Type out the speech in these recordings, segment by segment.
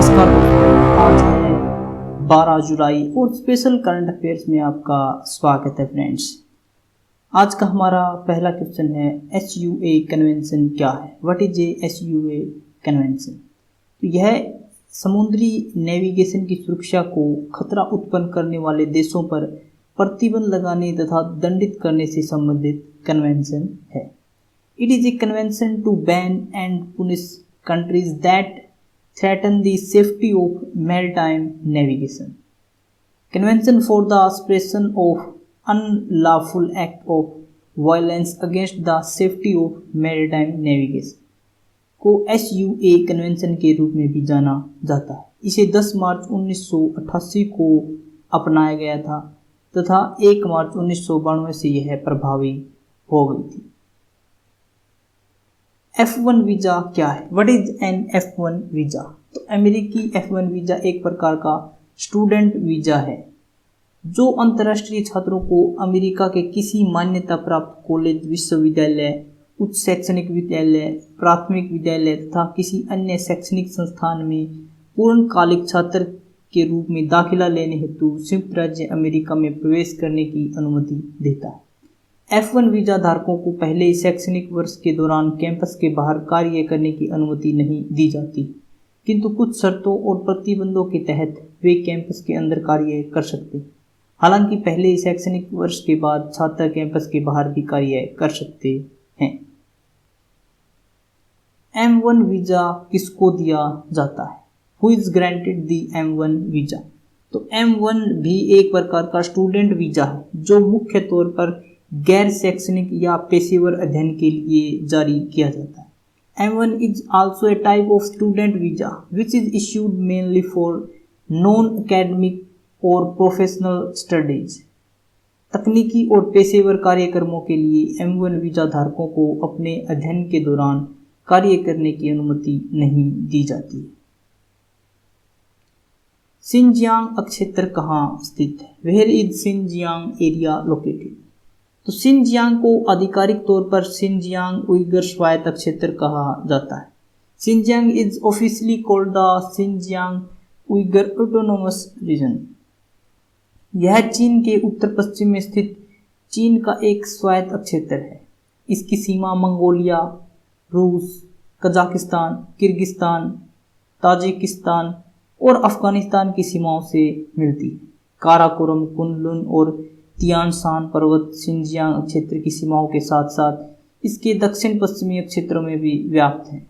नमस्कार दोस्तों, आज है 12 जुलाई और स्पेशल करंट अफेयर्स में आपका स्वागत है फ्रेंड्स। आज का हमारा पहला क्वेश्चन है SUA कन्वेंशन क्या है। What is a SUA convention. तो यह समुद्री नेविगेशन की सुरक्षा को खतरा उत्पन्न करने वाले देशों पर प्रतिबंध लगाने तथा दंडित करने से संबंधित कन्वेंशन है। It is a convention to ban and punish countries that threaten the safety of maritime navigation. Convention for the suppression of unlawful act of violence against the safety of maritime navigation को SUA convention के रूप में भी जाना जाता है। इसे 10 मार्च 1988 को अपनाया गया था तथा 1 मार्च 1992 से यह प्रभावी हो गई थी। F1 वीज़ा क्या है। What is an F1 visa. तो अमेरिकी F1 वीज़ा एक प्रकार का स्टूडेंट वीज़ा है जो अंतर्राष्ट्रीय छात्रों को अमेरिका के किसी मान्यता प्राप्त कॉलेज, विश्वविद्यालय, उच्च शैक्षणिक विद्यालय, प्राथमिक विद्यालय तथा किसी अन्य शैक्षणिक संस्थान में पूर्णकालिक छात्र के रूप में दाखिला लेने हेतु संयुक्त राज्य अमेरिका में प्रवेश करने की अनुमति देता है। F1 वीज़ा धारकों को पहले शैक्षणिक वर्ष के दौरान कैंपस के बाहर कार्य करने की अनुमति नहीं दी जाती, किंतु कुछ शर्तों और प्रतिबंधों के तहत वे कैंपस के अंदर कार्य कर सकते हैं। हालांकि पहले शैक्षणिक वर्ष के बाद छात्र कैंपस के बाहर भी कार्य कर सकते हैं। M1 वीज़ा किसको दिया जाता है। Who is granted the M1 visa. तो M1 भी एक प्रकार का स्टूडेंट वीज़ा है जो मुख्य तौर पर गैर शैक्षणिक या पेशेवर अध्ययन के लिए जारी किया जाता है। M1 is also a type of student visa which is issued mainly for non-academic or professional studies। तकनीकी और पेशेवर कार्यक्रमों के लिए M1 वीज़ा धारकों को अपने अध्ययन के दौरान कार्य करने की अनुमति नहीं दी जाती। शिनजियांग अक्षेत्र कहाँ स्थित है। Where is Xinjiang area located. तो शिनजियांग को आधिकारिक तौर पर शिनजियांग उइगर स्वायत्त क्षेत्र कहा जाता है। Xinjiang is officially called the Xinjiang Uyghur autonomous region. यह चीन के उत्तर पश्चिम में स्थित चीन का एक स्वायत्त क्षेत्र है। इसकी सीमा मंगोलिया, रूस, कजाकिस्तान, किर्गिस्तान, ताजिकिस्तान और अफगानिस्तान की सीमाओं से मिलती है। काराकोरम, कुनलुन और तियान शान पर्वत शिनजियांग क्षेत्र की सीमाओं के साथ साथ इसके दक्षिण पश्चिमी क्षेत्रों में भी व्याप्त हैं।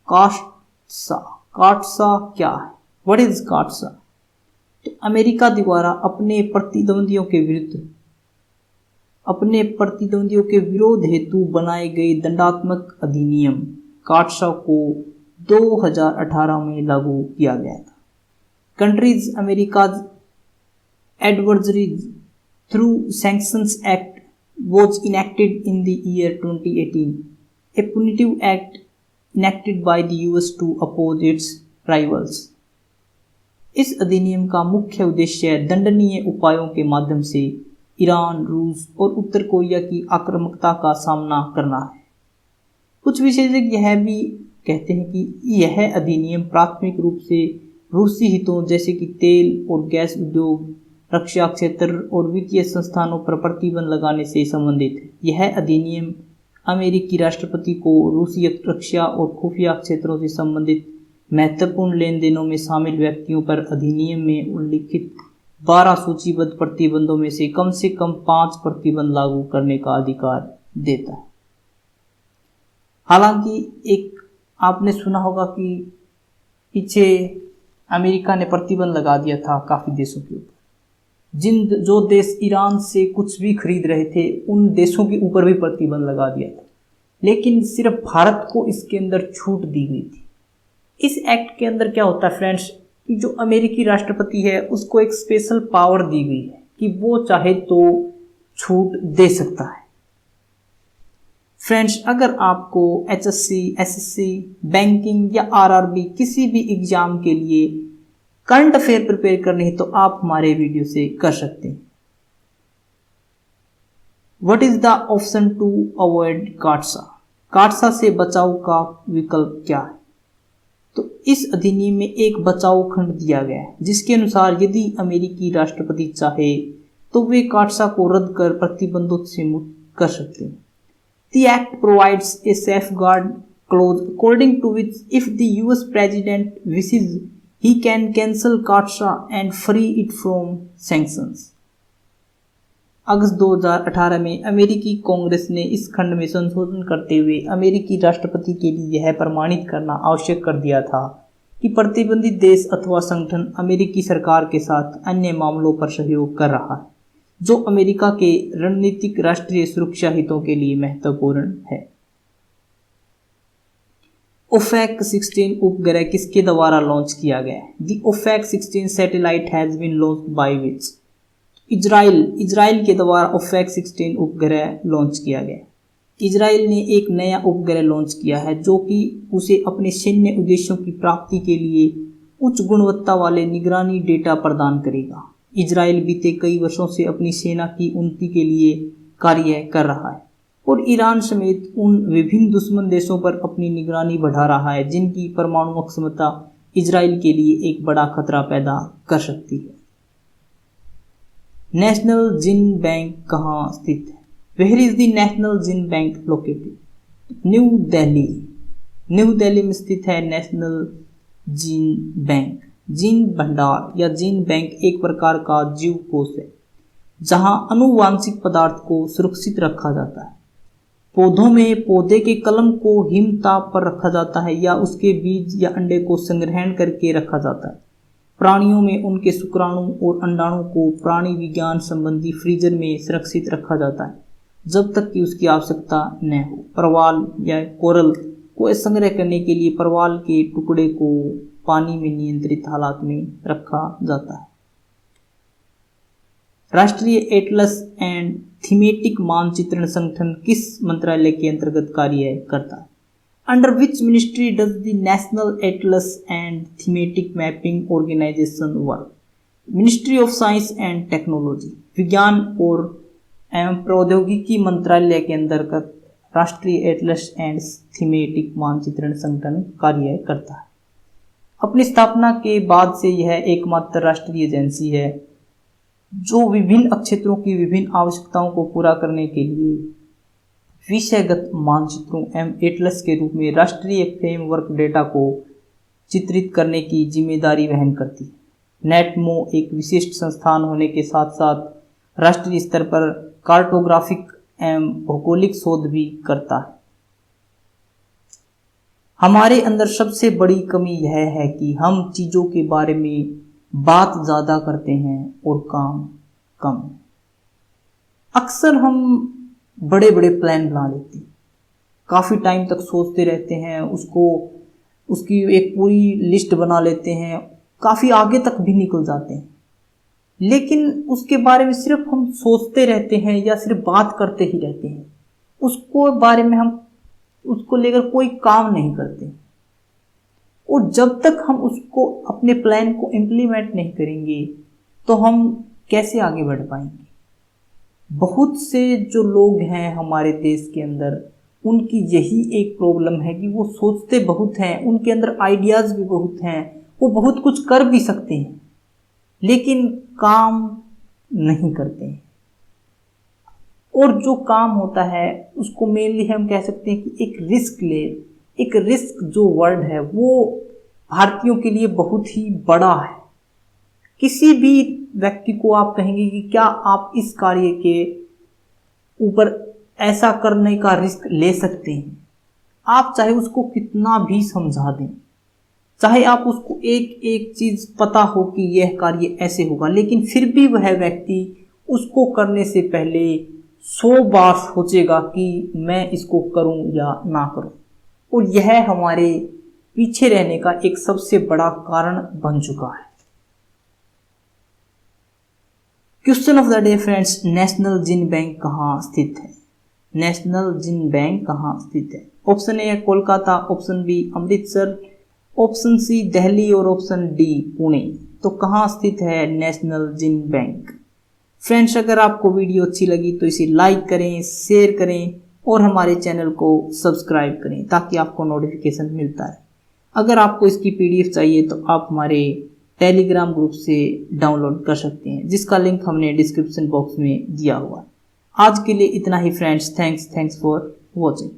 काटसा क्या है। What is काटसा। तो अमेरिका द्वारा अपने प्रतिद्वंदियों के विरोध हेतु बनाए गए दंडात्मक अधिनियम काटसा को 2018 में लागू किया गया था। Countries America's adversaries through Sanctions Act was enacted in the year 2018, a punitive act enacted by the US to oppose its rivals। इस अधिनियम का मुख्य उद्देश्य दंडनीय उपायों के माध्यम से ईरान, रूस और उत्तर कोरिया की आक्रामकता का सामना करना है। कुछ विशेषज्ञ यह भी कहते हैं कि यह अधिनियम प्राथमिक रूप से रूसी हितों जैसे कि तेल और गैस उद्योग, रक्षा क्षेत्र और वित्तीय संस्थानों पर प्रतिबंध लगाने से संबंधित है। यह अधिनियम अमेरिकी राष्ट्रपति को रूसी रक्षा और खुफिया क्षेत्रों से संबंधित महत्वपूर्ण लेन देनों में शामिल व्यक्तियों पर अधिनियम में उल्लिखित 12 सूचीबद्ध प्रतिबंधों में से कम 5 प्रतिबंध लागू करने का अधिकार देता है। हालांकि एक आपने सुना होगा कि पीछे अमेरिका ने प्रतिबंध लगा दिया था काफ़ी देशों के ऊपर। जो देश ईरान से कुछ भी खरीद रहे थे उन देशों के ऊपर भी प्रतिबंध लगा दिया था, लेकिन सिर्फ भारत को इसके अंदर छूट दी गई थी। इस एक्ट के अंदर क्या होता है फ्रेंड्स कि जो अमेरिकी राष्ट्रपति है उसको एक स्पेशल पावर दी गई है कि वो चाहे तो छूट दे सकता है। फ्रेंड्स, अगर आपको HSC, SSC, बैंकिंग या RRB किसी भी एग्जाम के लिए करंट अफेयर प्रिपेयर करनी है तो आप हमारे वीडियो से कर सकते हैं। What is the option to avoid काटसा। काटसा से बचाव का विकल्प क्या है? तो इस अधिनियम में एक बचाव खंड दिया गया है जिसके अनुसार यदि अमेरिकी राष्ट्रपति चाहे तो वे काटसा को रद्द कर प्रतिबंधों से मुक्त कर सकते हैं। The act provides a safeguard clause according to which if the US president wishes he can cancel CAATSA and free it from sanctions। अगस्त 2018 में अमेरिकी कांग्रेस ने इस खंड में संशोधन करते हुए अमेरिकी राष्ट्रपति के लिए यह प्रमाणित करना आवश्यक कर दिया था कि प्रतिबंधित देश अथवा संगठन अमेरिकी सरकार के साथ अन्य मामलों पर सहयोग कर रहा है जो अमेरिका के रणनीतिक राष्ट्रीय सुरक्षा हितों के लिए महत्वपूर्ण है। OFAC 16 उपग्रह किसके द्वारा लॉन्च किया गया है? The OFAC 16 satellite has been launched by which? Israel के द्वारा OFAC 16 उपग्रह लॉन्च किया गया। इजराइल ने एक नया उपग्रह लॉन्च किया है जो कि उसे अपने सैन्य उद्देश्यों की प्राप्ति के लिए उच्च गुणवत्ता वाले निगरानी डेटा प्रदान करेगा। इजराइल बीते कई वर्षों से अपनी सेना की उन्नति के लिए कार्य कर रहा है और ईरान समेत उन विभिन्न दुश्मन देशों पर अपनी निगरानी बढ़ा रहा है जिनकी परमाणु क्षमता इजराइल के लिए एक बड़ा खतरा पैदा कर सकती है। नेशनल जीन बैंक कहाँ स्थित है? Where is the national gene bank located? New Delhi. New Delhi में स्थित है नेशनल जीन बैंक। जीन भंडार या जीन बैंक एक प्रकार का जीव कोष है जहां आनुवांशिक पदार्थ को सुरक्षित रखा जाता है। पौधों में पौधे के कलम को हिमताप पर रखा जाता है या उसके बीज या अंडे को संग्रहण करके रखा जाता है। प्राणियों में उनके शुक्राणु और अंडाणु को प्राणी विज्ञान संबंधी फ्रीजर में सुरक्षित रखा जाता है जब तक कि उसकी आवश्यकता न हो। परवाल या कोरल को संग्रह करने के लिए परवाल के टुकड़े को पानी में नियंत्रित हालात में रखा जाता है। राष्ट्रीय एटलस एंड थीमेटिक मानचित्रण संगठन किस मंत्रालय के अंतर्गत कार्य करता है? Under which ministry does the national atlas and thematic mapping organisation work? Ministry of science and technology. विज्ञान और एवं प्रौद्योगिकी मंत्रालय के अंतर्गत राष्ट्रीय एटलस एंड थीमेटिक मानचित्रण संगठन कार्य करता है। अपनी स्थापना के बाद से यह एकमात्र राष्ट्रीय एजेंसी है जो विभिन्न क्षेत्रों की विभिन्न आवश्यकताओं को पूरा करने के लिए विषयगत मानचित्रों एवं एटलस के रूप में राष्ट्रीय फ्रेमवर्क डेटा को चित्रित करने की जिम्मेदारी वहन करती है। नेटमो एक विशिष्ट संस्थान होने के साथ साथ राष्ट्रीय स्तर पर कार्टोग्राफिक एवं भौगोलिक शोध भी करता है। हमारे अंदर सबसे बड़ी कमी यह है कि हम चीज़ों के बारे में बात ज़्यादा करते हैं और काम कम। अक्सर हम बड़े बड़े प्लान बना लेते हैं, काफ़ी टाइम तक सोचते रहते हैं, उसकी एक पूरी लिस्ट बना लेते हैं, काफ़ी आगे तक भी निकल जाते हैं, लेकिन उसके बारे में सिर्फ हम सोचते रहते हैं या सिर्फ बात करते ही रहते हैं। उसको बारे में हम उसको लेकर कोई काम नहीं करते और जब तक हम उसको अपने प्लान को इम्प्लीमेंट नहीं करेंगे तो हम कैसे आगे बढ़ पाएंगे। बहुत से जो लोग हैं हमारे देश के अंदर, उनकी यही एक प्रॉब्लम है कि वो सोचते बहुत हैं, उनके अंदर आइडियाज़ भी बहुत हैं, वो बहुत कुछ कर भी सकते हैं लेकिन काम नहीं करते हैं। और जो काम होता है उसको मेनली हम कह सकते हैं कि एक रिस्क जो वर्ड है वो भारतीयों के लिए बहुत ही बड़ा है। किसी भी व्यक्ति को आप कहेंगे कि क्या आप इस कार्य के ऊपर ऐसा करने का रिस्क ले सकते हैं, आप चाहे उसको कितना भी समझा दें, चाहे आप उसको एक एक चीज़ पता हो कि यह कार्य ऐसे होगा, लेकिन फिर भी वह व्यक्ति उसको करने से पहले 100 बार सोचेगा कि मैं इसको करूं या ना करूं। और यह हमारे पीछे रहने का एक सबसे बड़ा कारण बन चुका है। Question of the day friends, national gene bank कहाँ स्थित है? नेशनल जीन बैंक कहाँ स्थित है? Option A Kolkata, option B Amritsar, option C Delhi और ऑप्शन डी पुणे। तो कहाँ स्थित है नेशनल जीन बैंक? फ्रेंड्स, अगर आपको वीडियो अच्छी लगी तो इसे लाइक करें, शेयर करें और हमारे चैनल को सब्सक्राइब करें ताकि आपको नोटिफिकेशन मिलता है। अगर आपको इसकी पीडीएफ चाहिए तो आप हमारे टेलीग्राम ग्रुप से डाउनलोड कर सकते हैं, जिसका लिंक हमने डिस्क्रिप्शन बॉक्स में दिया हुआ है। आज के लिए इतना ही फ्रेंड्स। Thanks for watching.